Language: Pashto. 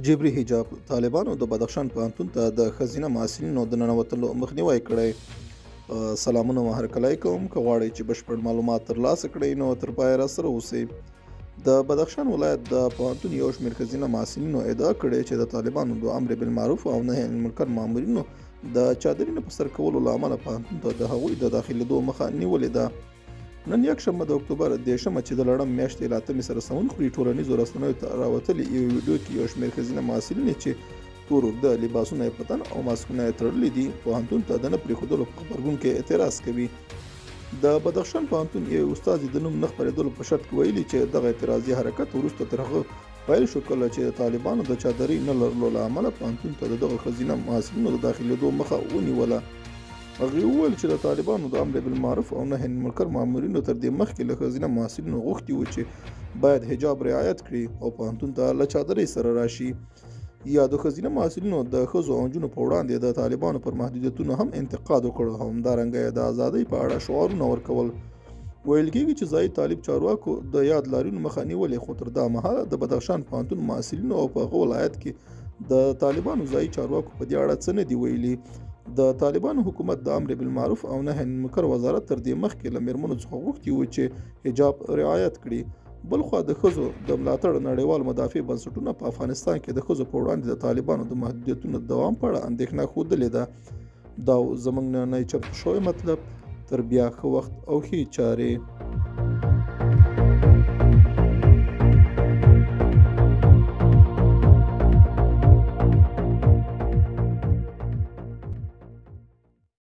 جبري حجاب طالبانو د بدخشان پوهنتون ته د ښځینه محصلینو د ننوتلو مخنیوی کړی. سلامونه مو هرکلی کوم. که غواړئ چې بشپړ معلومات ترلاسه کړئ نو تر پایه راسره اوسئ. د بدخشان ولایت د پوهنتون یو شمېر ښځینه محصلینو ادعا کړې چې د طالبانو د امر بالمعروف او نهي عن المنکر مامورینو د چادرینو په سر کولو له امله پوهنتون ته د هغوی د داخلېدو مخه نیولې ده. نن یکشنبه د اکتوبر 10 چې د لړم میاشتې له 8 سره سمون خوري، ټولنیزو رسنیو ته راوتلې یو ویډیو کې یو شمېر ښځینه محصلینې چې تور اوږده لباسونه یې په تن او ماسکونه یې تړلي دي پوهنتون ته د نه پرېښودلو په غبرګون کې اعتراض کوي. د بدخشان پوهنتون یو استازي د نوم نه خپرېدلو په شرط کې ویلي چې دغه اعتراضي حرکت وروسته تر هغه پیل شو کله چې د طالبانو د چادرۍ نه لرلو له امله پوهنتون ته د دغه ښځینه محصلینو د داخلېدو مخه ونیوله. هغې وویل چې د طالبانو د امر بالمعروف او نهي عن المنکر مامورینو تر دې مخکې له ښځینه محصلینو غوښتي وو چې باید حجاب رعایت کړي او پوهنتون ته له چادرۍ سره راشي. یا د ښځینه محصلینو د ښځو او نجونو په وړاندې د طالبانو پر محدودیتونو هم انتقاد وکړ. همدارنګه یې د ازادۍ په اړه شعارونه ورکول. ویل کېږي چې ځایي طالب چارواکو د یاد لاریون مخه نیولې، خو تر دا مهاله د بدخشان پوهنتون محصلینو او په هغه ولایت کې د طالبانو ځایي چارواکو په دې اړه څه نه دي ویلي. د طالبانو حکومت د امر بالمعروف او نهي عن المنکر وزارت تر دې مخکې له میرمنو څخه غوښتي وو چې حجاب رعایت کړي. بلخوا د ښځو د ملاتړ نړیوال مدافع بنسټونه په افغانستان کې د ښځو په وړاندې د طالبانو د محدودیتونو د دوام په اړه اندېښنه ښودلې ده. دا زموږ نننی چمتو شوی مطلب. تر بیا ښه وخت او ښې چارې.